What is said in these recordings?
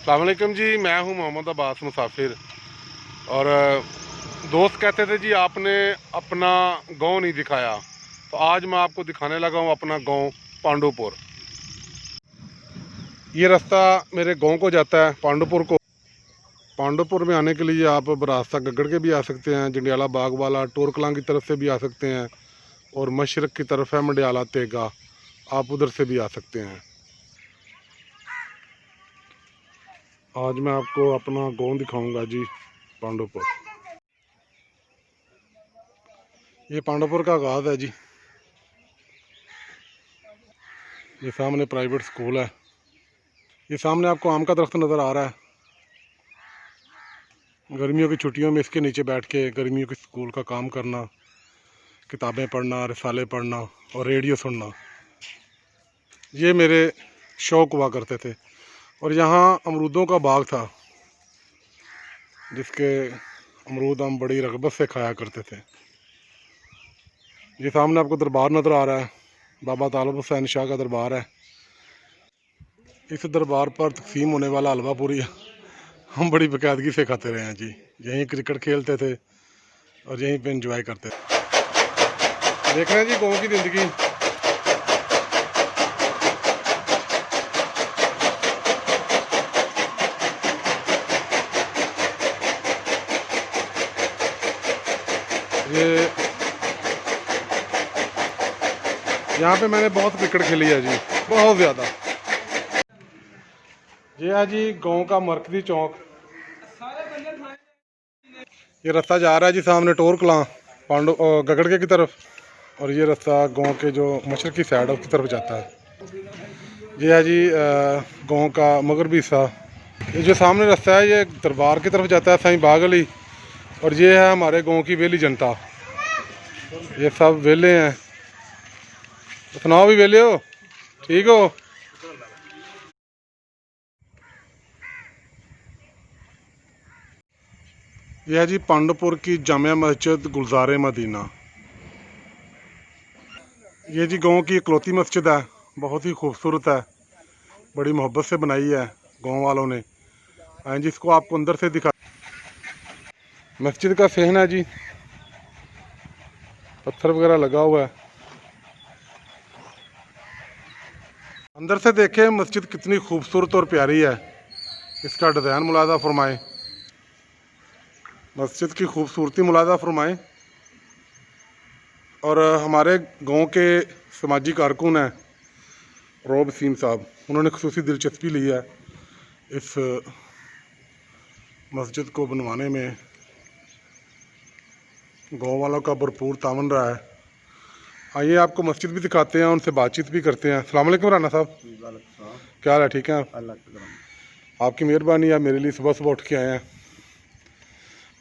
अस्सलाम वालेकुम जी, मैं हूं मोहम्मद अब्बास मुसाफिर। और दोस्त कहते थे जी आपने अपना गांव नहीं दिखाया, तो आज मैं आपको दिखाने लगा हूं अपना गांव पांडुपुर। ये रास्ता मेरे गांव को जाता है पांडुपुर को। पांडुपुर में आने के लिए आप रास्ता गगड़ के भी आ सकते हैं, जंडियाला बाग वाला टोरकलां की तरफ से भी आ सकते हैं, और मशरक की तरफ है मंडियाला तेगा, आप उधर से भी आ सकते हैं। आज मैं आपको अपना गांव दिखाऊंगा जी पांडुपुर। ये पांडुपुर का आगाज़ है जी। ये सामने प्राइवेट स्कूल है। ये सामने आपको आम का दरख्त नज़र आ रहा है। गर्मियों की छुट्टियों में इसके नीचे बैठ के गर्मियों के स्कूल का काम करना, किताबें पढ़ना, रिसाले पढ़ना और रेडियो सुनना, ये मेरे शौक़ हुआ करते थे। और यहाँ अमरूदों का बाग था, जिसके अमरूद हम बड़ी रग़बत से खाया करते थे। ये सामने आपको दरबार नज़र आ रहा है, बाबा तालब हुसैन शाह का दरबार है। इस दरबार पर तकसीम होने वाला हलवा पूरी हम बड़ी बाकायदगी से खाते रहे हैं जी। यहीं क्रिकेट खेलते थे और यहीं पे एंजॉय करते थे। देख रहे हैं जी गाँव की ज़िंदगी। ये यहाँ पे मैंने बहुत क्रिकेट खेली है जी, बहुत ज़्यादा। ये है जी गांव का मरकजी चौक। ये रास्ता जा रहा है जी सामने टोरकलां गगड़ के की तरफ, और ये रास्ता गांव के जो मशरकी साइड है उसकी तरफ जाता है। ये है जी गांव का मगरबी हिस्सा। ये जो सामने रास्ता है ये दरबार की तरफ जाता है, साईं बाग अली। और ये है हमारे गांव की वेली जनता, ये सब वेले हैं। तो सुनाओ भी वेले हो, ठीक हो? यह है जी पांडुपुर की जामिया मस्जिद गुलजार मदीना। ये जी गांव की इकलौती मस्जिद है, बहुत ही खूबसूरत है, बड़ी मोहब्बत से बनाई है गांव वालों ने। हाँ जी, इसको आपको अंदर से दिखा। मस्जिद का सहन है जी, पत्थर वगैरह लगा हुआ है। अंदर से देखें मस्जिद कितनी खूबसूरत और प्यारी है, इसका डिज़ाइन मुलाजा फरमाएं, मस्जिद की खूबसूरती मुलाजा फरमाएं। और हमारे गांव के समाजी कारकुन हैं रौब सीम साहब, उन्होंने खुसूसी दिलचस्पी ली है इस मस्जिद को बनवाने में। गांव वालों का भरपूर तावन रहा है। आइए आपको मस्जिद भी दिखाते हैं, उनसे बातचीत भी करते हैं। अस्सलाम वालेकुम राना साहब, क्या हाल है? ठीक है, आपकी मेहरबानी, आप मेरे लिए सुबह सुबह उठ के आए हैं।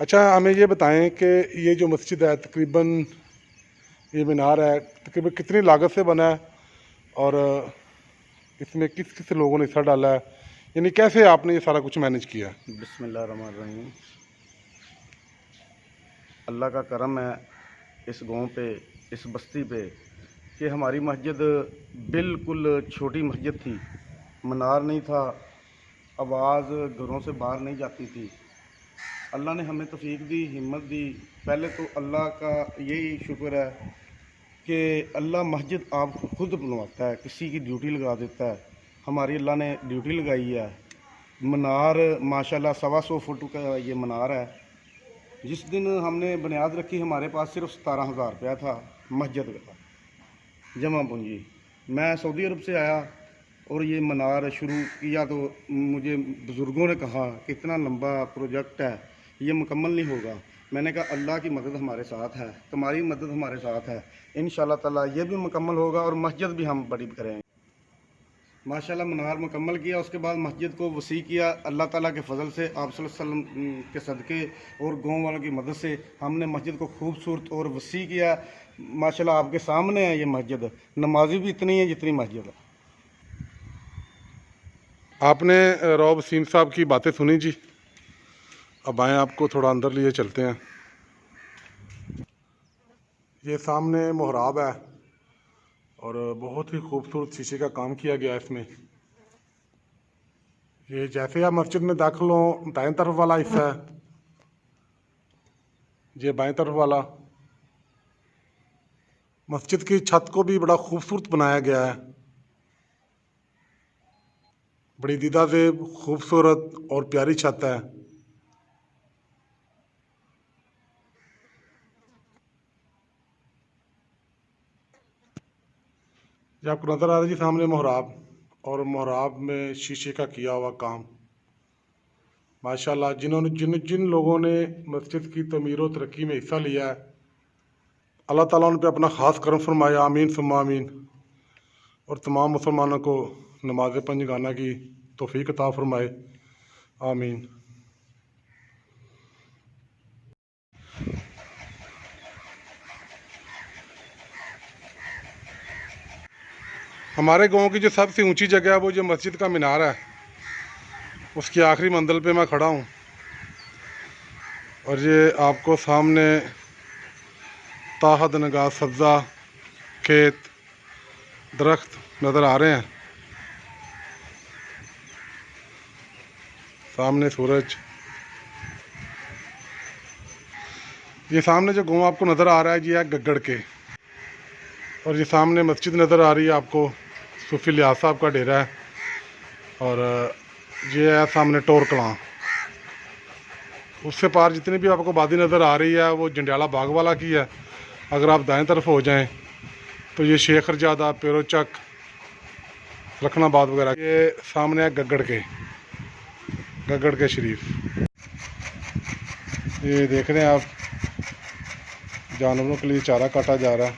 अच्छा, हमें ये बताएं कि ये जो मस्जिद है तकरीबन, ये मीनार है तकरीबन कितनी लागत से बना है, और इसमें किस किस लोगों ने हिस्सा डाला है, यानी कैसे आपने ये सारा कुछ मैनेज किया? बिस्मिल्लाहिर्रहमानिर्रहीम। अल्लाह का करम है इस गांव पे, इस बस्ती पे, कि हमारी मस्जिद बिल्कुल छोटी मस्जिद थी, मनार नहीं था, आवाज़ घरों से बाहर नहीं जाती थी। अल्लाह ने हमें तौफीक दी, हिम्मत दी। पहले तो अल्लाह का यही शुक्र है कि अल्लाह मस्जिद आप खुद बनवाता है, किसी की ड्यूटी लगा देता है। हमारी अल्लाह ने ड्यूटी लगाई है। मनार माशाल्लाह 125 फुट का ये मनार है। जिस दिन हमने बुनियाद रखी हमारे पास सिर्फ 17,000 रुपया था मस्जिद का जमा पूंजी। मैं सऊदी अरब से आया और ये मनार शुरू किया तो मुझे बुज़ुर्गों ने कहा कि इतना लंबा प्रोजेक्ट है, ये मुकम्मल नहीं होगा। मैंने कहा अल्लाह की मदद हमारे साथ है, तुम्हारी मदद हमारे साथ है, इंशाअल्लाह ताला ये भी मुकम्मल होगा और मस्जिद भी हम बड़ी करेंगे। माशाल्लाह मनार मुकम्मल किया, उसके बाद मस्जिद को वसी किया। अल्लाह ताला के फ़ज़ल से, आप सल्लल्लाहु अलैहि वसल्लम के सदक़े और गाँव वालों की मदद से हमने मस्जिद को खूबसूरत और वसी किया। माशाल्लाह आपके सामने है ये मस्जिद, नमाजी भी इतनी है जितनी मस्जिद है। आपने रौब सीम साहब की बातें सुनी जी, अब आएँ आपको थोड़ा अंदर लिए चलते हैं। ये सामने मोहराब है और बहुत ही खूबसूरत शीशे का काम किया गया है इसमें। ये जैसे आप मस्जिद में दाखिल हो, दाएं तरफ वाला हिस्सा है, ये बाएं तरफ वाला। मस्जिद की छत को भी बड़ा खूबसूरत बनाया गया है, बड़ी दीदा से खूबसूरत और प्यारी छत है। ये आपको नज़र आ रहा है जी सामने मोहराब, और मोहराब में शीशे का किया हुआ काम। माशाल्लाह, जिन्होंने जिन जिन लोगों ने मस्जिद की तमीर व तरक्की में हिस्सा लिया है, अल्लाह ताला उन पे अपना ख़ास करम फरमाया, आमीन सुम्मा आमीन। और तमाम मुसलमानों को नमाज पंजगाना की तौफीक अता फरमाए, आमीन। हमारे गांव की जो सबसे ऊंची जगह है वो जो मस्जिद का मीनार है, उसकी आखिरी मंजिल पे मैं खड़ा हूँ। और ये आपको सामने ताहत नगाह सब्ज़ा खेत दरख्त नज़र आ रहे हैं, सामने सूरज। ये सामने जो गांव आपको नज़र आ रहा है ये है गग्गड़ के, और ये सामने मस्जिद नज़र आ रही है आपको, सूफी लियाज साहब का डेरा है। और ये है सामने टोर कलां। उससे पार जितनी भी आपको वादी नज़र आ रही है वो जंडियाला बाग वाला की है। अगर आप दाएं तरफ हो जाएं तो ये शेख रजादा, पेरोचक, लखनाबाद वगैरह। ये सामने है गग्गड़ के शरीफ। ये देख रहे हैं आप, जानवरों के लिए चारा काटा जा रहा है।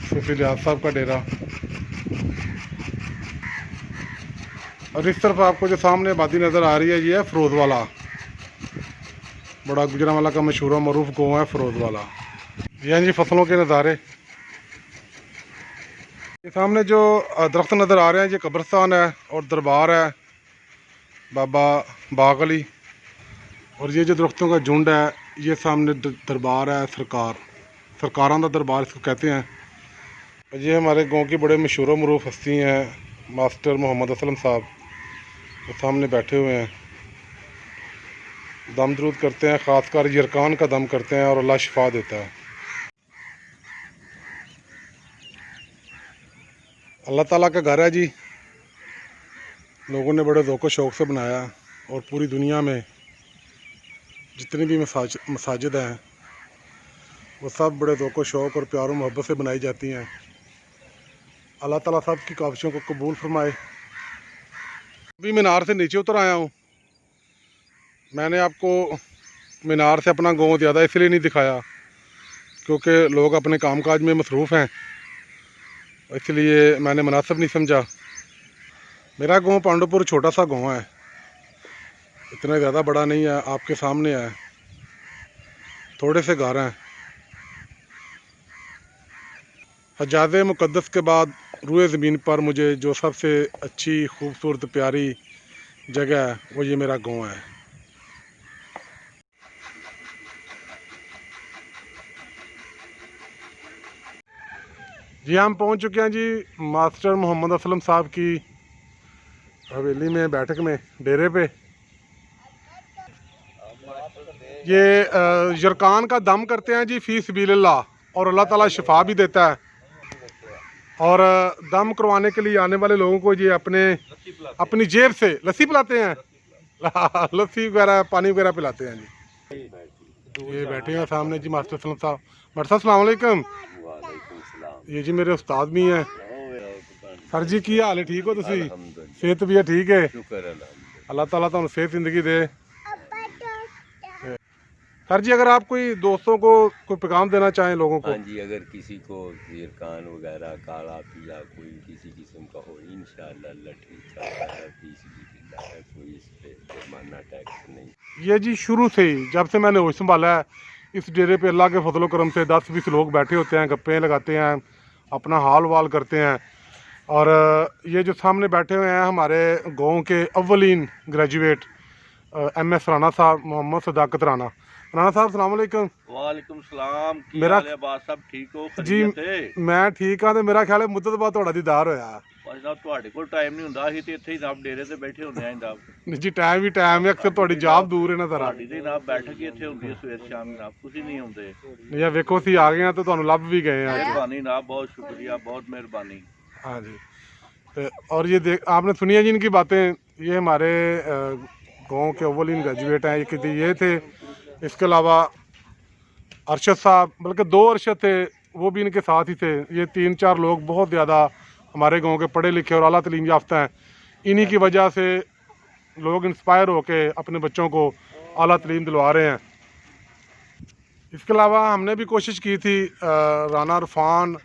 सूफी लियाज साहब का डेरा। और इस तरफ आपको जो सामने आबादी नज़र आ रही है ये है फरोज वाला, बड़ा गुजरांवाला का मशहूर मरूफ गाँव है फरोज वाला। ये हैं जी फसलों के नज़ारे। ये सामने जो दरख्त नज़र आ रहे हैं ये कब्रिस्तान है और दरबार है बाबा बाग अली। और ये जो दरख्तों का झुंड है ये सामने दरबार है सरकारां का दरबार इसको कहते हैं। ये हमारे गांव की बड़े मशहूर मरूफ हस्ती हैं मास्टर मोहम्मद असलम साहब, वो सामने बैठे हुए हैं, दम दरूद करते हैं, ख़ासकर यरकान का दम करते हैं और अल्लाह शिफा देता है। अल्लाह ताला का घर है जी, लोगों ने बड़े ज़ौक़ शौक़ से बनाया, और पूरी दुनिया में जितनी भी मसाजिद हैं वो सब बड़े ज़ौक़ शौक़ और प्यार और मोहब्बत से बनाई जाती हैं। अल्लाह ताला सब की काविशों को कबूल फरमाए। अभी मीनार से नीचे उतर आया हूँ। मैंने आपको मीनार से अपना गांव ज़्यादा इसलिए नहीं दिखाया क्योंकि लोग अपने कामकाज में मसरूफ़ हैं, इसलिए मैंने मुनासिब नहीं समझा। मेरा गांव पांडुपुर छोटा सा गांव है, इतना ज़्यादा बड़ा नहीं है, आपके सामने है, थोड़े से घर हैं। हजाज मुक़द्दस के बाद रूए ज़मीन पर मुझे जो सबसे अच्छी खूबसूरत प्यारी जगह है वो ये मेरा गांव है। जी हम पहुंच चुके हैं जी मास्टर मोहम्मद असलम साहब की हवेली में, बैठक में, डेरे पे। ये यरकान का दम करते हैं जी फ़ी सबीलिल्लाह, और अल्लाह ताला शिफा भी देता है। और दम करवाने के लिए आने वाले लोगों को ये अपनी जेब से लस्सी पिलाते हैं, लस्सी वगैरह पानी वगैरह पिलाते हैं जी। ये बैठे हैं सामने जी मास्टर असलम साहब। मास्टर साहब अस्सलाम वालेकुम। ये जी मेरे उस्ताद भी हैं। सर जी की हाल है, ठीक हो तुसी? सेहत भी है ठीक है, अल्लाह ताला तुहानू सेहत जिंदगी दे। सर जी अगर आप कोई दोस्तों को कोई पैगाम देना चाहें लोगों को। हाँ जी, अगर किसी को यरकान वगैरह काला पीला कोई किसी किस्म का हो, इंशाअल्लाह अल्लाह ठीक करता है, कोई इस पे जुर्माना टैक्स नहीं। ये जी शुरू से ही जब से मैंने होश संभाला है इस डेरे पे अल्लाह के फजल करम से 10-20 लोग बैठे होते हैं, गप्पे लगाते हैं, अपना हाल वाल करते हैं। और ये जो सामने बैठे हुए हैं हमारे गांव के अव्वलीन ग्रेजुएट MS राना साहब, मोहम्मद सदाकत राना, राणा साहब सलाम अलैकुम। वालेकुम सलाम की मेरा- हाल है बात सब ठीक हो जी खरीद थे मैं ठीक हाँ, तो मेरा ख्याल है मुद्दत बाद ਤੁਹਾਡਾ ਦੀਦਾਰ ਹੋਇਆ। ਬਸ ਜਨਾਬ ਤੁਹਾਡੇ ਕੋਲ ਟਾਈਮ ਨਹੀਂ ਹੁੰਦਾ ਅਸੀਂ ਤੇ ਇੱਥੇ ਹੀ ਜਨਾਬ ਡੇਰੇ ਤੇ ਬੈਠੇ ਹੁੰਦੇ ਆਂ ਜਨਾਬ ਜੀ ਟਾਈਮ ਹੀ ਟਾਈਮ ਹੈ, ਅਕਸਰ ਤੁਹਾਡੀ ਜਾਬ ਦੂਰ ਹੈ ਨਾ ਜ਼ਰਾ। ਤੁਹਾਡੀ ਤੇ ਜਨਾਬ ਬੈਠਕ ਹੀ ਇੱਥੇ ਹੁੰਦੀ ਹੈ ਸਵੇਰ ਸ਼ਾਮ ਜਨਾਬ ਤੁਸੀਂ ਨਹੀਂ ਹੁੰਦੇ ਇਹ ਵੇਖੋ ਅਸੀਂ ਆ ਗਏ ਹਾਂ ਤੇ ਤੁਹਾਨੂੰ ਲੱਭ ਵੀ ਗਏ हैं। ਮਿਹਰਬਾਨੀ जनाब बहुत शुक्रिया बहुत मेहरबानी हाँ जी। तो और ये देख आपने सुनी है जी इनकी बातें, ये हमारे गांव के अव्वलीन ग्रेजुएट हैं, ये थे। इसके अलावा अरशद साहब, बल्कि 2 अरशद थे, वो भी इनके साथ ही थे। ये 3-4 लोग बहुत ज़्यादा हमारे गांव के पढ़े लिखे और आला तालीम याफ्ता हैं। इन्हीं की वजह से लोग इंस्पायर होके अपने बच्चों को आला तालीम दिलवा रहे हैं। इसके अलावा हमने भी कोशिश की थी, राना इरफान,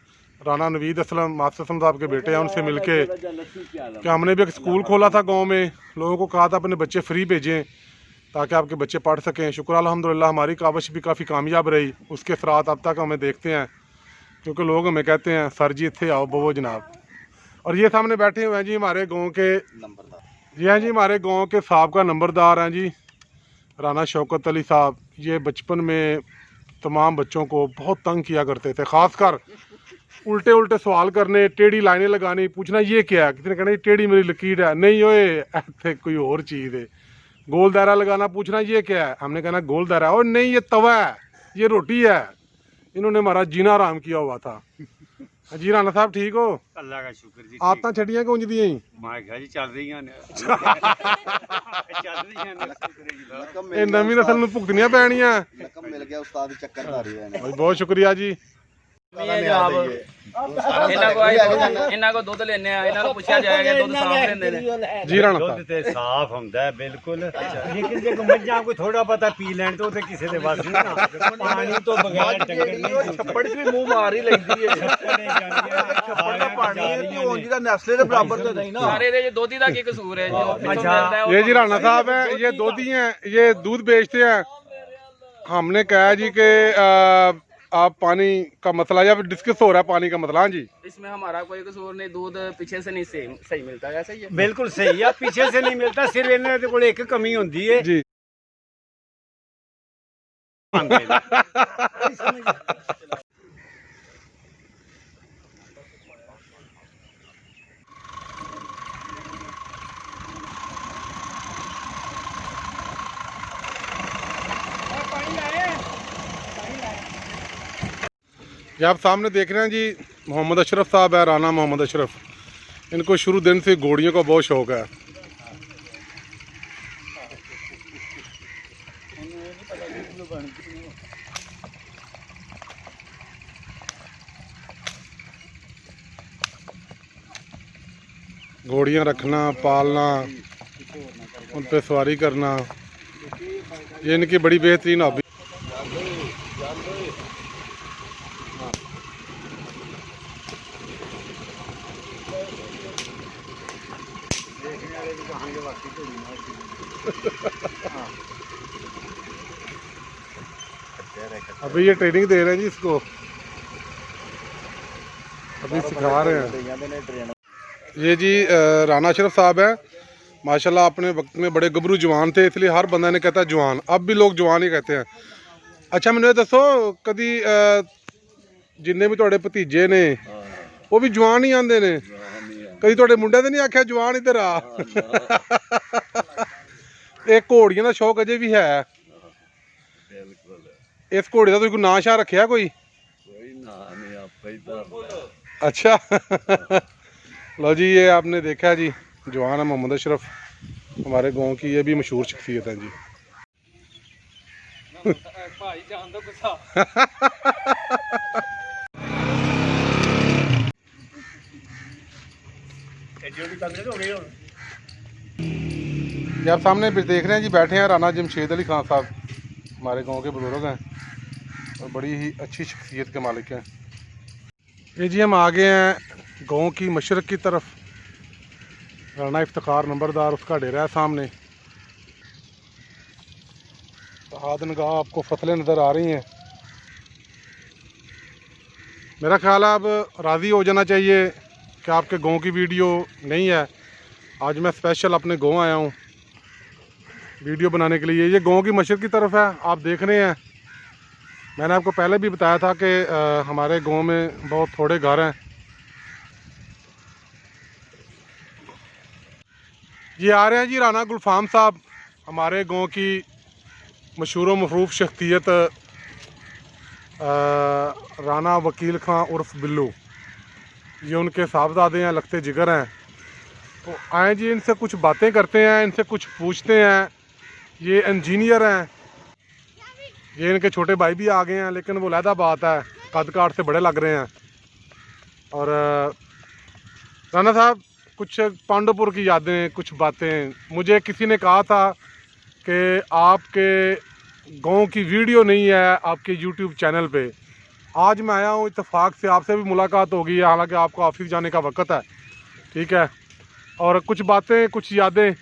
राना नवीद असलम, मास्टर असलम साहब के बेटे हैं, उनसे मिलके कि हमने भी एक स्कूल खोला था गांव में, लोगों को कहा था अपने बच्चे फ्री भेजें ताकि आपके बच्चे पढ़ सकें। शुक्र अल्हम्दुलिल्लाह हमारी काविश भी काफ़ी कामयाब रही। उसके असरात अब तक हमें देखते हैं, क्योंकि लोग हमें कहते हैं सर जी इत्थे आओ बवो जनाब। और ये सामने बैठे हुए हैं जी हमारे गाँव के नंबरदार, ये हैं जी हमारे गाँव के साहब का नंबरदार हैं जी, राना शौकत अली साहब। ये बचपन में तमाम बच्चों को बहुत तंग किया करते थे, ख़ासकर उल्टे उल्टे सवाल करने, टेढ़ी लाइनें लगानी, पूछना ये क्या है, किसी ने कहना ये टेढ़ी मेरी लकीर है, नहीं ओए ऐसे कोई और चीज़ है। गोल दायरा लगाना, पूछना ये क्या है, हमने कहना गोल दायरा, और नहीं ये तवा है, ये रोटी है। इन्होंने हमारा जीना आराम किया हुआ था। जी राना साहब ठीक हो? अल्लाह का शुक्र जी। आदत छड़ियां कुंज दी ही मैं कहा जी चल रही हैं चल रही हैं ਇਹ ਨਵੀਂ ਨਸਲ ਨੂੰ ਭੁਗਤਣੀਆਂ ਪੈਣੀਆਂ। लकम मिल गया उस्ताद चक्करधारी है बहुत शुक्रिया जी। ਇਹਨਾਂ ਕੋ ਦੁੱਧ ਲੈਣੇ ਆ, ਇਹਨਾਂ ਨੂੰ ਪੁੱਛਿਆ ਜਾਏਗਾ ਦੁੱਧ ਸਾਫ਼ ਲੈਂਦੇ ਨੇ। जी राणा ਦੁੱਧ साहब ਤੇ ਸਾਫ਼ ਹੁੰਦਾ ਹੈ ਬਿਲਕੁਲ, ਲੇਕਿਨ ਜੇ ਮੱਝਾਂ ਕੋਈ ਥੋੜਾ ਪਤਾ ਪੀ ਲੈਣ ਤੋਂ ਤੇ ਕਿਸੇ ਦੇ ਵੱਸ ਨਹੀਂ ਨਾ। ਪਾਣੀ ਤੋਂ ਬਗੈਰ ਡੰਗਰ ਨਹੀਂ ਛੱਪੜ 'ਚ ਵੀ ਮੂੰਹ ਮਾਰ ਹੀ ਲੈਂਦੀ ਹੈ ਛੱਪੜ ਦਾ ਪਾਣੀ ਹੈ ਕਿ ਉਂਝ ਦਾ ਨਸਲੇ ਦੇ ਬਰਾਬਰ ਤੇ ਨਹੀਂ ਨਾ ਸਾਰੇ ਇਹਦੇ ਚ ਦੋਧੀ ਦਾ ਕੀ ਕਸੂਰ ਹੈ? ਜੋ ਪਿੱਛੋਂ ਮਿਲਦਾ ਹੈ ਉਹ ये जी राणा साहब हैं, ये दोधी हैं, ये दूध बेचते हैं। हमने कहा जी कि आप पानी का मसला या डिस्कस हो रहा है पानी का मसला। हाँ जी इसमें हमारा कोई कसूर नहीं, दूध पीछे से नहीं सही मिलता है, ऐसा ही है। बिल्कुल सही है, पीछे से नहीं मिलता, सिर्फ इन्हें कोल एक कमी होती है जी। ये आप सामने देख रहे हैं जी, मोहम्मद अशरफ साहब है, राना मोहम्मद अशरफ। इनको शुरू दिन से घोड़ियों का बहुत शौक है। घोड़ियाँ रखना, पालना, उन पे सवारी करना, ये इनकी बड़ी बेहतरीन हॉबी। अभी ये ट्रेनिंग दे रहे हैं जी इसको, अभी सिखा रहे हैं। ये जी राना अशरफ साहब है, माशाल्लाह अपने वक्त में बड़े गबरू जवान थे, इसलिए हर बंदा ने कहता है जवान। अब भी लोग जवान ही कहते हैं। अच्छा मैंने दसो कभी जिन्ने भी तुहाडे भतीजे ने वो भी जवान ही आंदे ने, कभी तुहाडे मुंडे ते नहीं आख्या जवान इधर आ? एक घोड़ियां का शौक अजे भी है। इस घोड़े का कोई नाम शाह रखा कोई? अच्छा लो जी, ये आपने देखा जी जवान है मोहम्मद अशरफ, हमारे गांव की ये भी मशहूर शख्सियत है जी। भाई जान दो गुस्सा। ये आप सामने देख रहे हैं जी, बैठे हैं राना जमशेद अली खान साहब, हमारे गांव के बुजुर्ग हैं और बड़ी ही अच्छी शख्सियत के मालिक हैं। ये जी हम आ गए हैं गांव की मशरक़ की तरफ, राना इफ्तिखार नंबरदार उसका डेरा है सामने। हादनगाह आपको फसलें नज़र आ रही हैं। मेरा ख्याल है अब राज़ी हो जाना चाहिए कि आपके गांव की वीडियो नहीं है। आज मैं स्पेशल अपने गांव आया हूं। वीडियो बनाने के लिए। ये गांव की मशरक़ की तरफ है, आप देख रहे हैं। मैंने आपको पहले भी बताया था कि हमारे गांव में बहुत थोड़े घर हैं। ये आ रहे हैं जी राना गुलफाम साहब, हमारे गांव की मशहूर मफरूफ शख्सियत राना वकील खां उर्फ बिल्लू। ये उनके साहबजादे हैं, लगते जिगर हैं। तो आए जी, इनसे कुछ बातें करते हैं, इनसे कुछ पूछते हैं। ये इंजीनियर हैं। ये इनके छोटे भाई भी आ गए हैं, लेकिन वो लहदा बात है, कद काट से बड़े लग रहे हैं। और राना साहब, कुछ पांडवपुर की यादें, कुछ बातें। मुझे किसी ने कहा था कि आपके गांव की वीडियो नहीं है आपके यूट्यूब चैनल पे। आज मैं आया हूँ, इत्तेफाक से आपसे भी मुलाकात होगी, हालांकि आपको ऑफिस जाने का वक्त है, ठीक है। और कुछ बातें, कुछ यादें।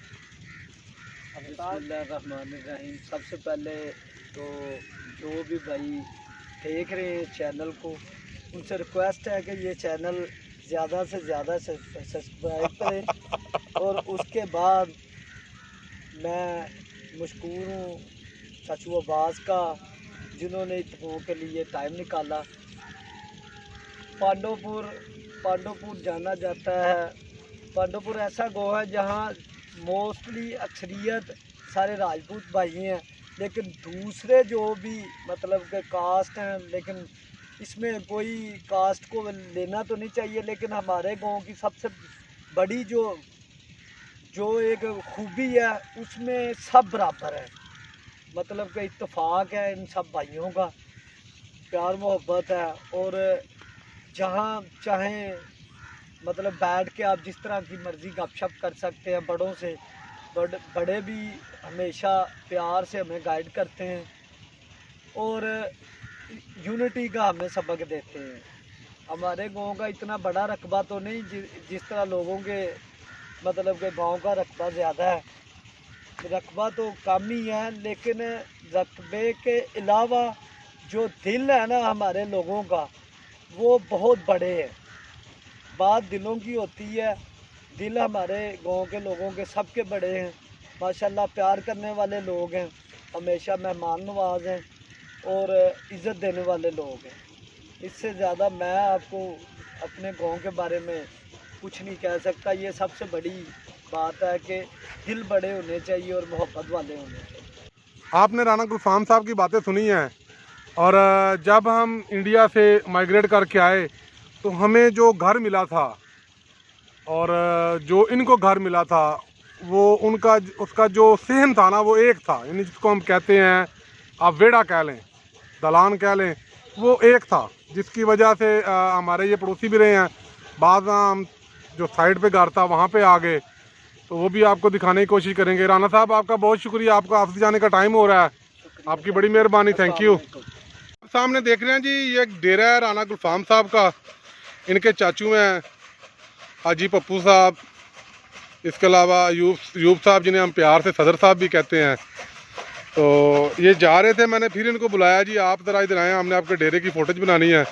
बिस्मिल्लाहिर्रहमानिर्रहीम। सबसे पहले तो जो भी भाई देख रहे हैं चैनल को, उनसे रिक्वेस्ट है कि ये चैनल ज़्यादा से ज़्यादा सब्सक्राइब करें। और उसके बाद मैं मशकूर हूँ चाचू अब्बास का, जिन्होंने इत्तफाक के लिए टाइम निकाला। पांडवपुर जाना जाता है। पांडवपुर ऐसा गाँव है जहाँ मोस्टली अक्सरियत सारे राजपूत भाई हैं, लेकिन दूसरे जो भी मतलब के कास्ट हैं, लेकिन इसमें कोई कास्ट को लेना तो नहीं चाहिए, लेकिन हमारे गांव की सबसे बड़ी जो एक खूबी है, उसमें सब बराबर है। मतलब कि इत्तेफाक है इन सब भाइयों का, प्यार मोहब्बत है। और जहाँ चाहें मतलब बैठ के आप जिस तरह की मर्ज़ी गपशप कर सकते हैं। बड़ों से बड़े भी हमेशा प्यार से हमें गाइड करते हैं और यूनिटी का हमें सबक देते हैं। हमारे गांव का इतना बड़ा रकबा तो नहीं जिस तरह लोगों के मतलब के गांव का रकबा ज़्यादा है। रकबा तो कम ही है, लेकिन रकबे के अलावा जो दिल है ना हमारे लोगों का, वो बहुत बड़े हैं। बात दिलों की होती है। दिल हमारे गांव के लोगों के सबके बड़े हैं माशाल्लाह। प्यार करने वाले लोग हैं, हमेशा मेहमान नवाज हैं और इज़्ज़त देने वाले लोग हैं। इससे ज़्यादा मैं आपको अपने गांव के बारे में कुछ नहीं कह सकता। ये सबसे बड़ी बात है कि दिल बड़े होने चाहिए और मोहब्बत वाले होने चाहिए। आपने राना गुलफाम साहब की बातें सुनी हैं। और जब हम इंडिया से माइग्रेट करके आए तो हमें जो घर मिला था और जो इनको घर मिला था, वो उसका जो सहन था ना, वो एक था। यानी जिसको हम कहते हैं, आप वेड़ा कह लें, दलान कह लें, वो एक था। जिसकी वजह से हमारे ये पड़ोसी भी रहे हैं। बाद हम जो साइड पे घर था वहाँ पे आ गए, तो वो भी आपको दिखाने की कोशिश करेंगे। राना साहब, आपका बहुत शुक्रिया, आपका ऑफिस जाने का टाइम हो रहा है, आपकी बड़ी मेहरबानी, थैंक यू। सामने देख रहे हैं जी, ये एक डेरा है राना गुलफाम साहब का। इनके चाचू हैं हाजी पप्पू साहब, इसके अलावा यूब साहब, जिन्हें हम प्यार से सदर साहब भी कहते हैं। तो ये जा रहे थे, मैंने फिर इनको बुलाया, जी आप ज़रा इधर आएँ, हमने आपके डेरे की फ़ोटेज बनानी है,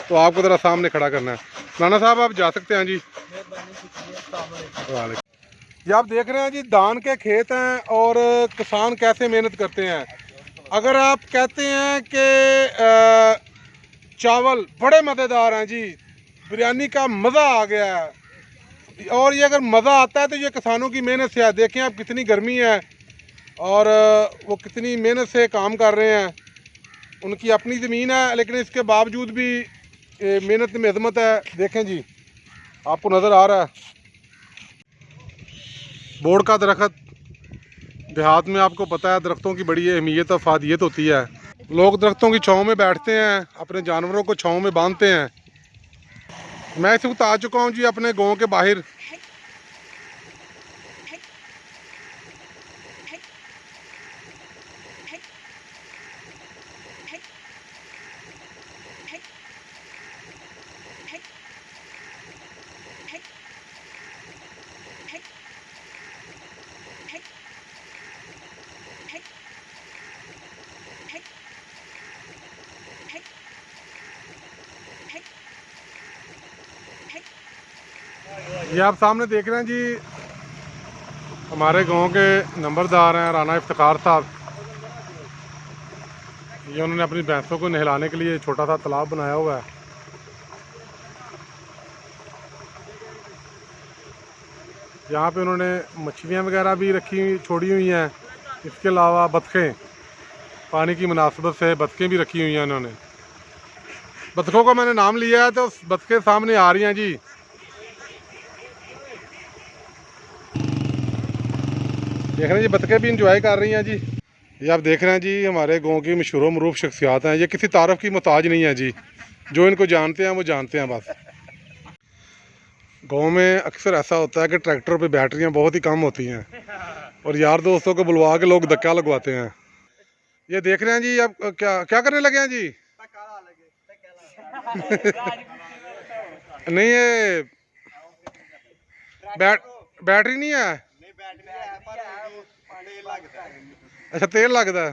तो आपको ज़रा सामने खड़ा करना है। राना साहब, आप जा सकते हैं जी। ये आप देख रहे हैं जी, धान के खेत हैं और किसान कैसे मेहनत करते हैं। अगर आप कहते हैं कि चावल बड़े मज़ेदार हैं जी, बिरयानी का मज़ा आ गया है, और ये अगर मज़ा आता है तो ये किसानों की मेहनत से है। देखें आप, कितनी गर्मी है और वो कितनी मेहनत से काम कर रहे हैं। उनकी अपनी ज़मीन है, लेकिन इसके बावजूद भी मेहनत में अज़मत है। देखें जी, आपको नज़र आ रहा है बोर्ड का दरख्त। देहात में आपको पता है दरख्तों की बड़ी अहमियत और फ़ायदियत होती है। लोग दरख्तों की छाँव में बैठते हैं, अपने जानवरों को छाँव में बांधते हैं। मैं इस वक्त आ चुका हूँ जी अपने गांव के बाहर। ये आप सामने देख रहे हैं जी, हमारे गांव के नंबरदार हैं राना इफ्तिखार साहब। ये उन्होंने अपनी भैंसों को नहलाने के लिए छोटा सा तालाब बनाया हुआ है। यहाँ पे उन्होंने मछलियाँ वगैरह भी छोड़ी हुई हैं। इसके अलावा बतखें, पानी की मुनासिबत से बतखें भी रखी हुई हैं उन्होंने। बतखों का मैंने नाम लिया है तो बतखें सामने आ रही हैं जी। देख रहे हैं जी, बतखें भी इंजॉय कर रही हैं जी। ये आप देख रहे हैं जी, हमारे गांव की मशहूर मरूफ शख्सियात हैं। ये किसी तारफ़ की मोहताज नहीं है जी, जो इनको जानते हैं वो जानते हैं बस। गांव में अक्सर ऐसा होता है कि ट्रैक्टर पे बैटरियां बहुत ही कम होती हैं और यार दोस्तों को बुलवा के लोग धक्का लगवाते हैं। ये देख रहे हैं जी, आप क्या क्या करने लगे हैं जी? नहीं, ये बैटरी नहीं है। अच्छा, तेल लगता है।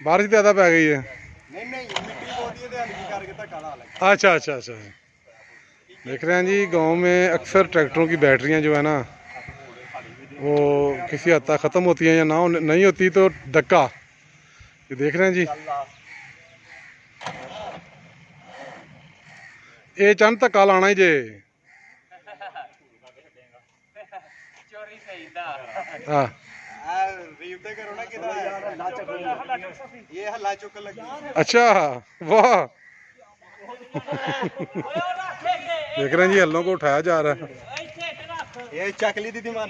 बारिश ज़्यादा पै गई है। अच्छा अच्छा अच्छा। देख रहे हैं जी, गांव में अक्सर ट्रैक्टरों की बैटरियां जो है ना वो किसी हद तक ख़त्म होती हैं या ना नहीं होती तो धक्का। ये देख रहे हैं जी, ये चंद धक्का लाना ही जे। हाँ अच्छा, वाह। देख रहे हैं जी, हल्लों को उठाया जा रहा है। ये चकली दी मान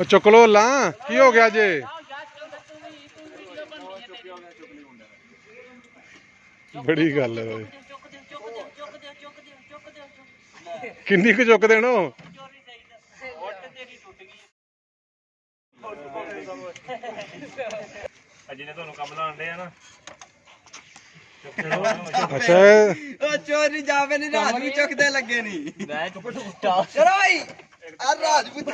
चुक लो ला, की हो गया जे? बड़ी गल है भाई, किन्नी कुछ चुक देनो। अच्छा, चोरी जावे नहीं, रात भी चुकते लगे नहीं। चलो भाई, राजपूत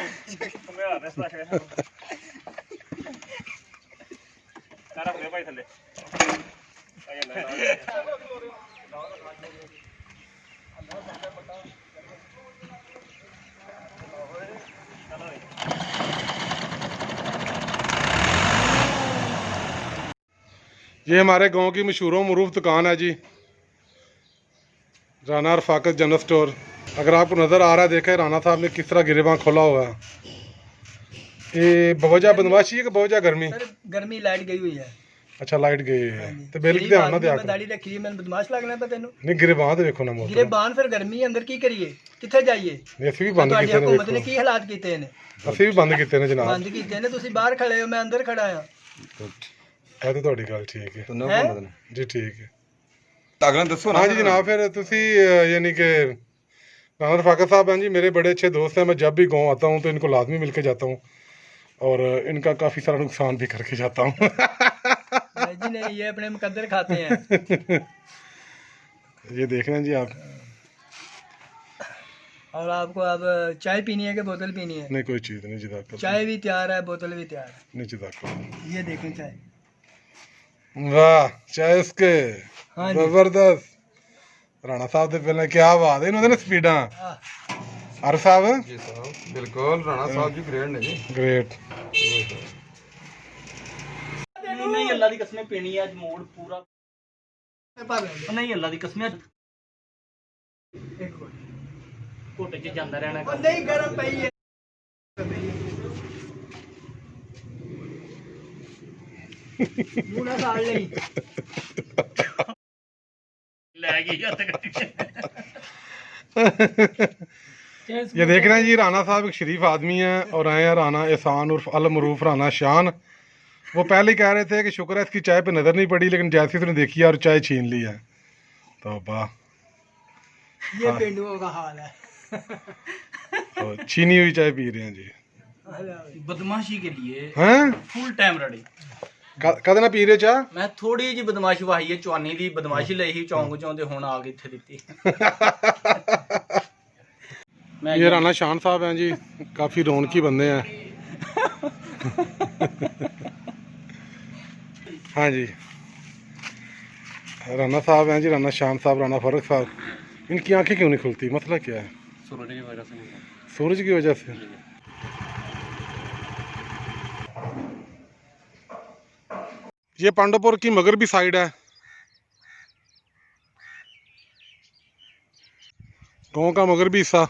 ये हमारे गांव की मशहूर मरूफ दुकान है जी, राना रफाकत जनरल स्टोर। अगर आपको नज़र आ रहा है, देखें राना साहब ने किस तरह गिरेबान खोला हुआ है। ये बवजह बदमाशी है कि बवजह गर्मी? गर्मी लाइट गई हुई है। अच्छा, लाइट गई है तो बिल की ध्यान ना दिया करो। दाढ़ी रखी है, मैंने बदमाश लगना था तेनू। नहीं, गिरेबान तो देखो ना मोहतरम। गिरेबान फिर गर्मी अंदर की करिए, किथे जाइए? ਅਸੀਂ ਵੀ ਬੰਦ ਕੀਤੇ ਨੇ, हुकूमत ने की हालात कीते ने? ਅਸੀਂ ਵੀ ਬੰਦ ਕੀਤੇ ਨੇ ਜਨਾਬ। बंद कीते ने, तुसी बाहर खड़े हो, मैं अंदर खड़ा हां। ਇਹ ਤਾਂ ਤੁਹਾਡੀ ਗੱਲ ਠੀਕ ਹੈ हैं? जी, ठीक है। अगला दसो हाँ जी जनाब, फिर तुसी यानी कि राना रफाकत साहब हैं जी, मेरे बड़े अच्छे दोस्त हैं। मैं जब भी गाँव आता हूँ तो इनको लाजमी मिल के जाता हूँ और इनका काफ़ी सारा नुकसान भी करके जाता हूँ। नहीं जी नहीं, ये अपने मुकद्दर खाते हैं। ये देख रहे हैं जी आप। और आपको अब चाय पीनी है कि बोतल पीनी है? नहीं, कोई चीज़ नहीं जिदा। चाय भी तैयार है, बोतल भी तैयार है। नहीं जिदा। ये देखें चाय। वाह, चाय उसके हाँ जी। जबरदस्त। राणा साहब तो पहले क्या बात है, इन्होंने स्पीडा। आर साहब जी साहब, बिल्कुल राणा साहब जी ग्रेट ने जी, ग्रेट। नहीं अल्लाह दी कसमें पीनी है, मूड पूरा नहीं, अल्लाह दी कसमें घोटे च जांदा रहना। नहीं, गर्म पई है। मुंह ना साड़ ले। ये देख रहे हैं जी, राना साहब एक शरीफ आदमी है और आए हैं राना एहसान उर्फ अल मरूफ राना शान। वो पहले ही कह रहे थे कि शुक्र है इसकी चाय पे नज़र नहीं पड़ी, लेकिन जैसे उसने देखी है और चाय छीन ली है तो वाह, ये पेंडुओं का हाल है। तो छीनी हुई चाय पी रहे हैं जी। बदमाशी के लिए हैं फुल टाइम रेडी। कद ना पी रहे चाह? मैं थोड़ी जी बदमाशी वाही है, चौनी दी बदमाशी ਲਈ ही चौंक चौंਦੇ ਹੁਣ ਆ ਕੇ ਇੱਥੇ ਦਿੱਤੀ। मैं ये राना शान साहब हैं जी, काफ़ी रौनकी बंदे हैं। हाँ जी, राना साहब हैं जी, राना शान साहब, राना फारूक साहब। इनकी आंखें क्यों नहीं खुलती, मसला क्या है? सूरज की वजह से। सूरज की वजह से। ये पांडवपुर की मगरबी साइड है, गांव का मगरबी हिस्सा।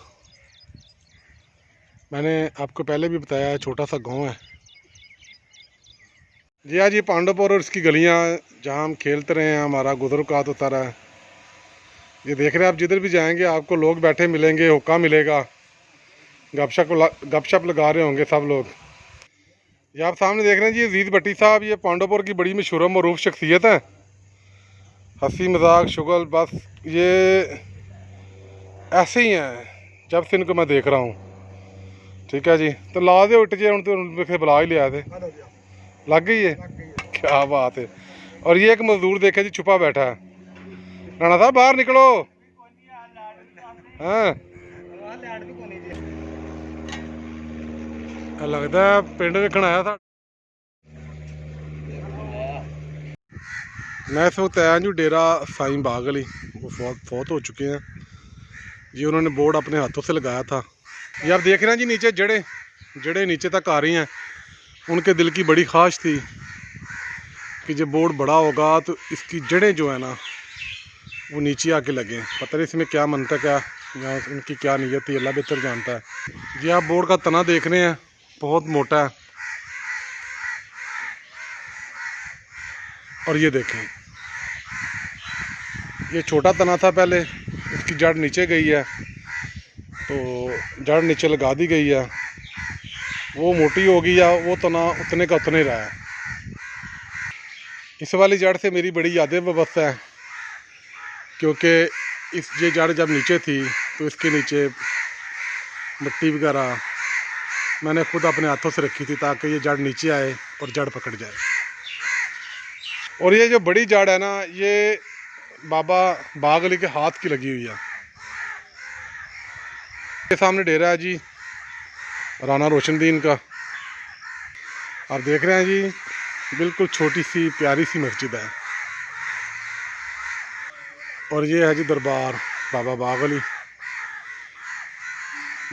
मैंने आपको पहले भी बताया, छोटा सा गांव है जी। आज ये पांडवपुर और इसकी गलियां जहां हम खेलते रहे हैं, हमारा गुजरकात होता रहा है। ये देख रहे हैं आप, जिधर भी जाएंगे आपको लोग बैठे मिलेंगे, हुक्का मिलेगा, गपशप लगा रहे होंगे सब लोग। ये आप सामने देख रहे हैं जी, अजीज भट्टी साहब, ये पांडवपुर की बड़ी मशहूर मरूफ शख्सियत है। हंसी मजाक शुगल, बस ये ऐसे ही हैं जब से इनको मैं देख रहा हूँ। ठीक है जी, तो ला दे उठ जे, तो बुला ही लिया थे, लग गई है, क्या बात है। और ये एक मजदूर देखे जी, छुपा बैठा है। राणा साहब बाहर निकलो। हाँ, लगता है पिंड देखने आया था। मैं इस वक्त आया जी डेरा साईं बाग अली, वो फौत हो चुके हैं जी। उन्होंने बोर्ड अपने हाथों से लगाया था। ये आप देख रहे हैं जी, नीचे जड़े नीचे तक आ रही हैं। उनके दिल की बड़ी ख्वाहिश थी कि जब बोर्ड बड़ा होगा तो इसकी जड़ें जो है ना वो नीचे आके लगे। पता नहीं इसमें क्या मनता, क्या या उनकी क्या नीयत थी, अल्लाह बेहतर जानता है जी। आप बोर्ड का तना देख रहे हैं, बहुत मोटा है। और ये देखें, ये छोटा तना था पहले, इसकी जड़ नीचे गई है, तो जड़ नीचे लगा दी गई है। वो मोटी होगी या वो तना उतने का उतने रहा है। इस वाली जड़ से मेरी बड़ी यादें वाबस्ता है, क्योंकि ये जड़ जब नीचे थी तो इसके नीचे मिट्टी वगैरह मैंने खुद अपने हाथों से रखी थी, ताकि ये जड़ नीचे आए और जड़ पकड़ जाए। और ये जो बड़ी जड़ है ना, ये बाबा बाग अली के हाथ की लगी हुई है। के सामने डेरा है जी राना रोशनदीन का। आप देख रहे हैं जी, बिल्कुल छोटी सी प्यारी सी मस्जिद है। और ये है जी दरबार बाबा बाग अली।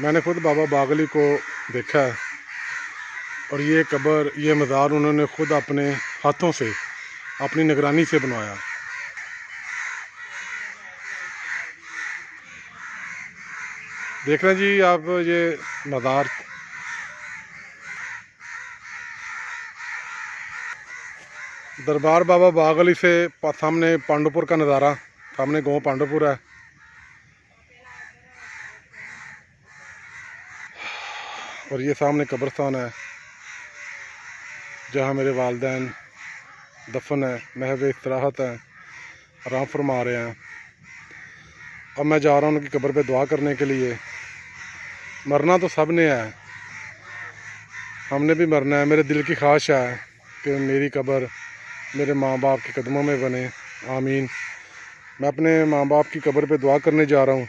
मैंने खुद बाबा बाग अली को देखा है। और ये कब्र, ये मज़ार उन्होंने खुद अपने हाथों से, अपनी निगरानी से बनवाया। देख रहे हैं जी आप, ये मज़ार दरबार बाबा बाग अली से सामने पांडवपुर का नज़ारा, सामने गांव पांडवपुर है। और ये सामने कब्रिस्तान है जहाँ मेरे वालिदैन दफन है, महव इस्तराहत है, आराम फरमा रहे हैं। अब मैं जा रहा हूँ उनकी कब्र पे दुआ करने के लिए। मरना तो सब ने है, हमने भी मरना है। मेरे दिल की ख्वाहिश है कि मेरी कब्र मेरे माँ बाप के कदमों में बने, आमीन। मैं अपने माँ बाप की कब्र पे दुआ करने जा रहा हूँ।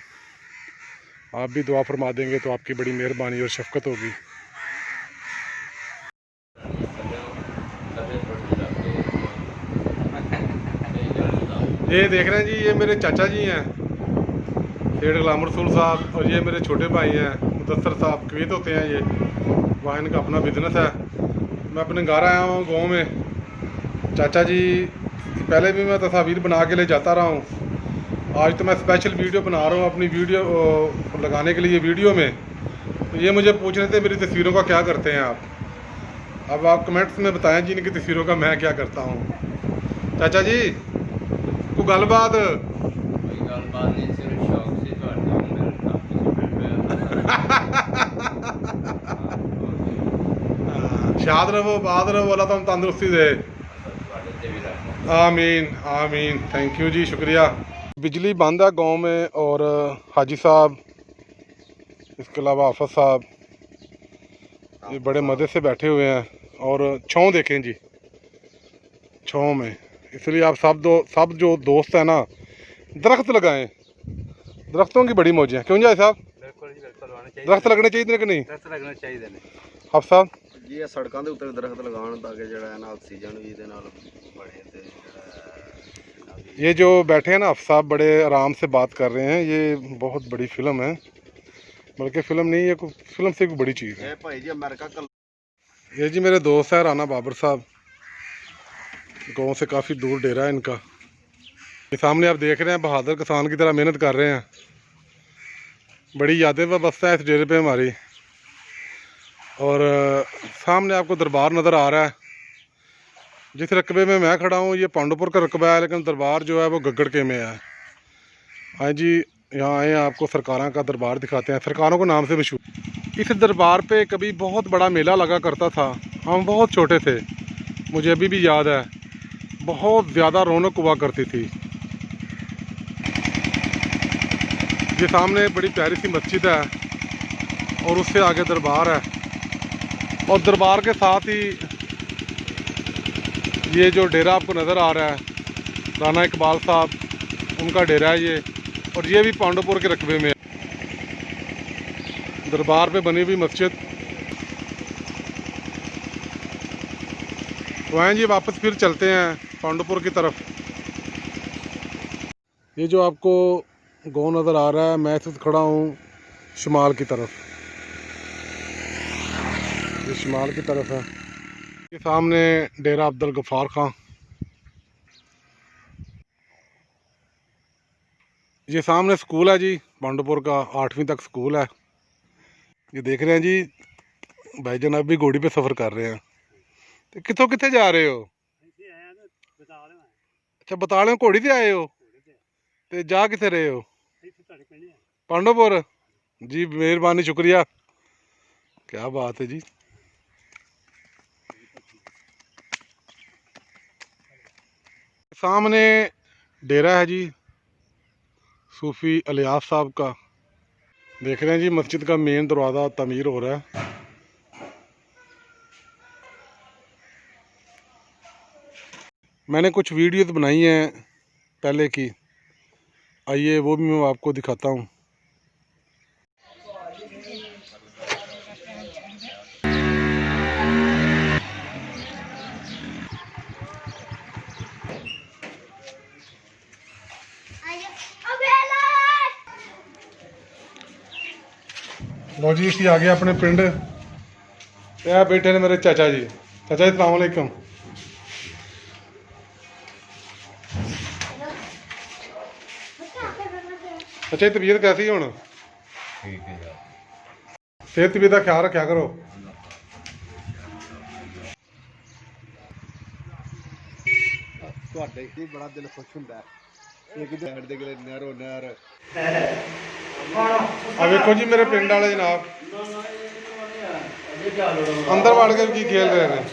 आप भी दुआ फरमा देंगे तो आपकी बड़ी मेहरबानी और शफ़क़त होगी। ये देख रहे हैं जी, ये मेरे चाचा जी हैं सेठ गुलाम रसूल साहब, और ये मेरे छोटे भाई हैं मुदस्सर साहब, कुवैत होते हैं। ये वहाँ इनका अपना बिजनेस है। मैं अपने घर आया हूँ गाँव में। चाचा जी पहले भी मैं तस्वीर बना के ले जाता रहा हूँ। आज तो मैं स्पेशल वीडियो बना रहा हूँ अपनी वीडियो लगाने के लिए वीडियो में। तो ये मुझे पूछ रहे थे मेरी तस्वीरों का क्या करते हैं आप। अब आप कमेंट्स में बताएं जी इनकी तस्वीरों का मैं क्या करता हूँ। चाचा जी को गलबात शाद रहो, बाद रहो, अल्लाह तुम तंदुरुस्ती दे, आमीन आमीन। थैंक यू जी, शुक्रिया। बिजली बंद है गांव में, और हाजी साहब, इसके अलावा हाफिज साहब, हाँ। ये बड़े मज़े से बैठे हुए हैं और छाँव देखें जी, छाँव में। इसलिए आप सब जो दोस्त हैं ना, दरख्त लगाएं। दरख्तों की बड़ी मौज है, क्यों जाए साहब? बिल्कुल जी बिल्कुल होना चाहिए, दरख्त लगने चाहिए कि नहीं दरख्त लगना चाहिए ने। आप साहब? ਜੀ ਇਹ ਸੜਕਾਂ ਦੇ ਉੱਤੇ ਦਰਖਤ ਲਗਾਉਣ ਤਾਂ ਕਿ ਜਿਹੜਾ ਹੈ ਨਾ ਆਕਸੀਜਨ ਵੀ ਇਹਦੇ ਨਾਲ ਬਣੇ ਤੇ ਜਿਹੜਾ ये जो बैठे हैं ना साहब, बड़े आराम से बात कर रहे हैं। ये बहुत बड़ी फिल्म है, बल्कि फिल्म नहीं, ये फिल्म से भी बड़ी चीज़ है। ਇਹ ਭਾਈ ਜੀ ਅਮਰੀਕਾ ये जी मेरे दोस्त है राना बाबर साहब, गांव से काफ़ी दूर डेरा है इनका। ये सामने आप देख रहे हैं, बहादुर किसान की तरह मेहनत कर रहे हैं। बड़ी यादें वाबस्ता है इस डेरे पे हमारी। और सामने आपको दरबार नज़र आ रहा है। जिस रकबे में मैं खड़ा हूँ ये पांडुपुर का रकबा है, लेकिन दरबार जो है वो गग्गड़ के में है। हाँ जी, यहाँ आए हैं, आपको सरकारों का दरबार दिखाते हैं। सरकारों को नाम से मशहूर। इस दरबार पे कभी बहुत बड़ा मेला लगा करता था, हम बहुत छोटे थे, मुझे अभी भी याद है। बहुत ज़्यादा रौनक हुआ करती थी। ये सामने बड़ी प्यारी सी मस्जिद है और उससे आगे दरबार है, और दरबार के साथ ही ये जो डेरा आपको नज़र आ रहा है, राना इकबाल साहब, उनका डेरा है ये। और ये भी पांडुपुर के रकबे में है। दरबार पे बनी हुई मस्जिद। तो आए जी, वापस फिर चलते हैं पांडुपुर की तरफ। ये जो आपको गाँव नज़र आ रहा है, मैं इस वक्त खड़ा हूँ शुमाल की तरफ। ये शुमाल की तरफ है। ये सामने डेरा अब्दुल गफ्फार खां। ये सामने स्कूल है जी, पांडुपुर का 8वीं तक स्कूल है। ये देख रहे हैं जी, भाईजान अब भी घोड़ी पे सफ़र कर रहे हैं। तो कितों कितने जा रहे हो? अच्छा, बताले घोड़ी से आए हो? तो जा कितने रहे हो? पांडुपुर जी, मेहरबानी, शुक्रिया, क्या बात है जी। सामने डेरा है जी सूफी अलियास साहब का। देख रहे हैं जी, मस्जिद का मेन दरवाज़ा तमीर हो रहा है। मैंने कुछ वीडियोस बनाई हैं पहले की, आइए वो भी मैं आपको दिखाता हूँ। लो जी, इसी आ गया अपने पिंड। यह बैठे ने मेरे चाचा जी। चाचा जी, अस्सलाम वालेकुम। अच्छा, तबीयत कैसी है हुण? ठीक है यार। सेहत तबीयत का ख्याल रखा करो। ਤੁਹਾਡੇ ਕੀ ਬੜਾ ਦਿਲ ਖੁਸ਼ ਹੁੰਦਾ ਹੈ ਇੱਕ ਦਿਨ ਦੇ ਗਲੇ ਨਹਿਰੋ ਨਹਿਰ। आ देखो जी मेरे पिंड वाले जनाब अंदर वड़ के की खेल रहे हैं।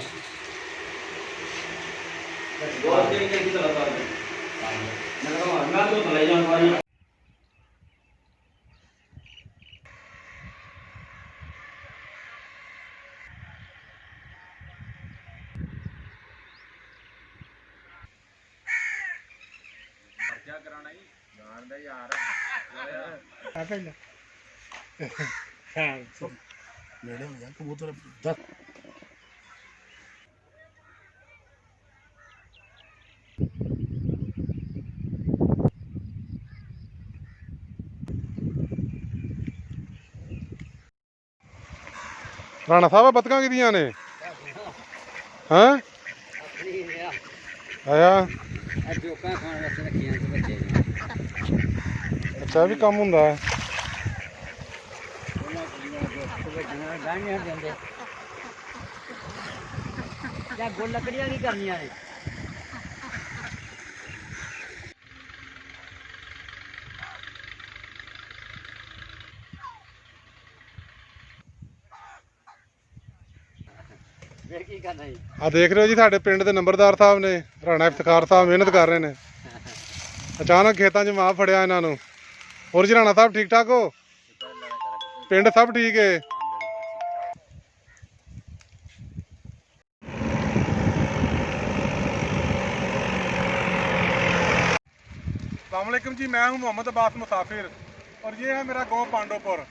राणा साहब, बतका कि ने हैं आया? अच्छा, भी कम होंगे है। लकड़ियां की करनी है। आ देख रहे हो जी, साढ़े पिंड के नंबरदार साहब ने, राणा इफ्तिखार साहब मेहनत कर रहे हैं। अचानक खेतों च मां फड़िया इन्हों। और जी राणा साहब, ठीक ठाक हो? पिंड सब ठीक है? वालेकुम जी, मैं हूं मोहम्मद अब्बास मुसाफिर और ये है मेरा गांव पांडोपुर।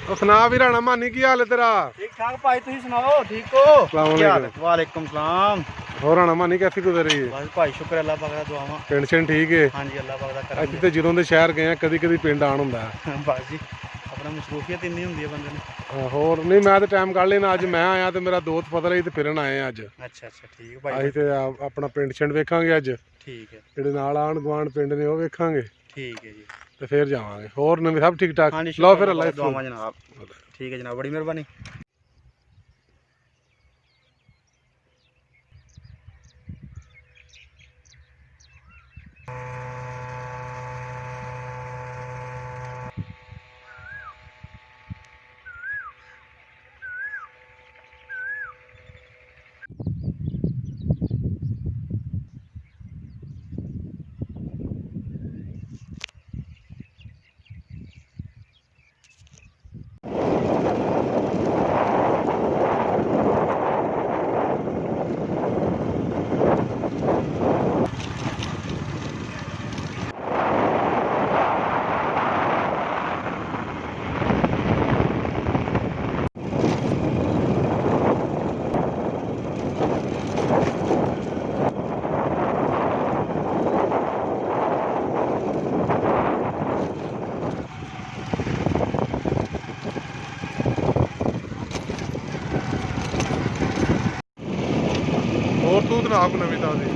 तो सुना भी राणा मानी की हाल है तेरा? ठीक ठाक भाई, तुम सुनाओ ठीक हो? अस्सलाम क्या हाल वालेकुम। है? वालेकुम सलाम। और राणा मानी कैसी गुजर रही है? बस भाई शुक्र अल्लाह पाक दा, दुआवां। पेंशन ठीक है? हाँ जी, अल्लाह पाक दा करम ਅਸੀਂ ਤੇ ਜਦੋਂ ਦੇ ਸ਼ਹਿਰ ਗਏ ਆ ਕਦੀ ਕਦੀ ਪਿੰਡ ਆਣ ਹੁੰਦਾ ਹੈ। है। बस जी, अपना मसरूफियत इन्नी होंदी है बंदे ने। ਹੋਰ ਨਹੀਂ, ਮੈਂ ਤਾਂ ਟਾਈਮ ਕੱਢ ਲੈਣਾ। ਅੱਜ ਮੈਂ ਆਇਆ ਤੇ ਮੇਰਾ ਦੋਸਤ ਫਤਲ ਹੀ ਤੇ ਫਿਰਨ ਆਏ ਆ ਅੱਜ। अच्छा अच्छा, ठीक है भाई। ਅਸੀਂ ਤੇ ਆਪਣਾ ਪਿੰਡ ਛਿੰਡ ਵੇਖਾਂਗੇ ਅੱਜ, ठीक है ਜਿਹੜੇ ਨਾਲ ਆਣ ਗੁਆਂਢ ਪਿੰਡ ਨੇ ਉਹ ਵੇਖਾਂਗੇ ठीक है जी। ਤੇ ਫਿਰ ਜਾਵਾਂਗੇ। ਹੋਰ ਨਵੇਂ ਸਭ ਠੀਕ ਠਾਕ? हाँ जी, ਲਓ शुक्र ਫਿਰ अल्लाह ਅੱਲਾ पाक दा, दुआवां जनाब। ठीक है जनाब, बड़ी मेहरबानी। ਹੋਰ ਤੂੰ ਸੁਣਾ ਕੋਈ ਨਵੀਂ ਤਾਜ਼ੀ?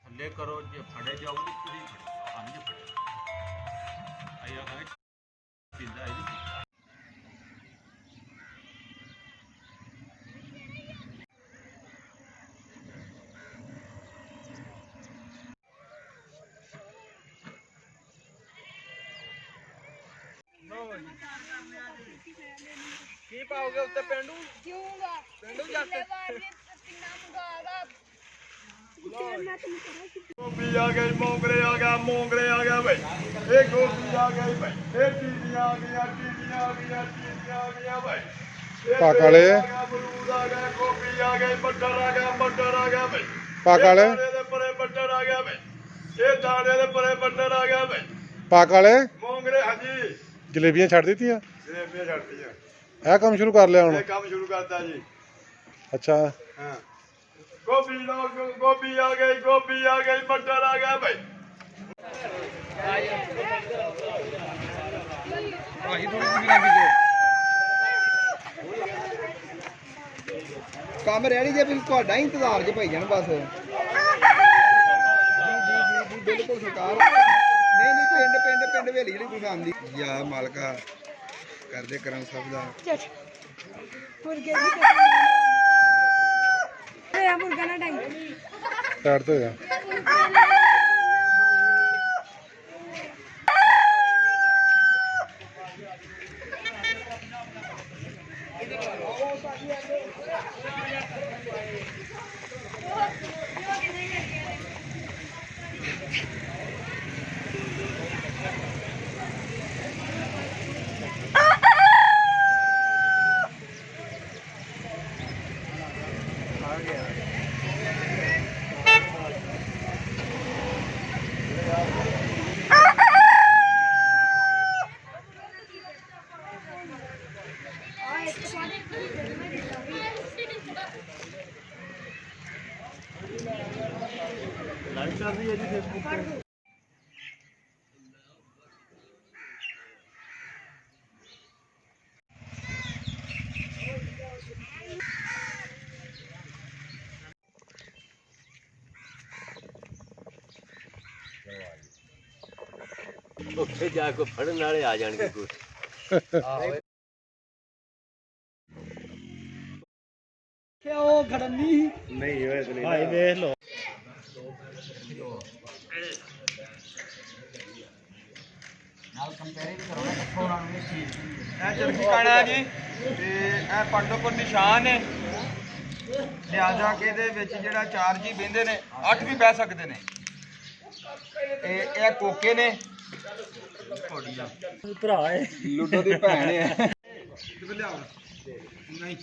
ਥੱਲੇ ਕਰੋ, ਜੇ ਫੜੇ ਜਾਓਗੇ ਤੁਸੀਂ ਫੜੋ, ਸਾਨੂੰ ਜੇ ਫੜੇ ਆਇਆ ਕੀ ਪਾਓਗੇ ਉੱਤੇ ਪਿੰਡੂ क्योंगा ਪਿੰਡੂ ਜੱਟ कितना मुगागा गोभी आ गई मोंगरे आ गया भाई ये गोभी आ गई भाई ये चीटियां आ गई चीटियां आ गई भाई पाकाले अमरूद आ गया गोभी आ गई मटर आ गया भाई पाकाले दाने दे परे मटर आ गया भाई ये दाने दे परे मटर आ गया भाई पाकाले मोंगरे हाँ जी जलेबियां छੱਡ ਦਿੱਤੀਆਂ जलेबियां छड़ती है ਇਹ ਕੰਮ ਸ਼ੁਰੂ ਕਰ ਲਿਆ ਹੁਣ ये काम शुरू करता जी ਅੱਛਾ हाँ गोभी आ गई मटर आ गया भाई ਕੰਮ ਰਹਿਣੀ ਜੇ ਬਿਲ ਤੁਹਾਡਾ ਹੀ ਇੰਤਜ਼ਾਰ ਜੇ ਭਾਈ ਜਾਨ ਬਸ ਜੀ ਬਿਲਕੁਲ ਸਰਕਾਰ ਨਹੀਂ ਪਿੰਡ ਵੇਲੀ ਜਿਹੜੀ ਕੋਈ ਕੰਮ ਦੀ ਯਾ ਮਾਲਕਾ ਕਰਦੇ ਕਰਮ ਸਭ ਦਾ मुर्गे मुर्गा ना डाई ਸਾਈਡ ਤੇ ਹੋ ਜਾ ਉੱਥੇ ਜਾ ਕੇ ਫੜਨ ਵਾਲੇ ਆ ਜਾਣਗੇ ਕੁਛ ਕਿ ਉਹ ਖੜਨੀ ਭਾਈ ਵੇਖ ਲੋ ਇਹ ਚਰਖੀ ਕਾਣਾ ਜੀ ਤੇ ਇਹ ਪਾਂਡੋਪੁਰ ਨਿਸ਼ਾਨ ਹੈ ਲਿਆਜਾ ਕੇ ਦੇ ਵਿੱਚ ਜਿਹੜਾ 4 ਜੀ ਬਹਿੰਦੇ ਨੇ 8 ਵੀ ਬਹਿ ਸਕਦੇ ਨੇ ਇਹ ਕੋਕੇ ਨੇ ਭਰਾ ਹੈ ਲੁੱਡੋ ਦੀ ਭੈਣ ਹੈ ਨਹੀਂ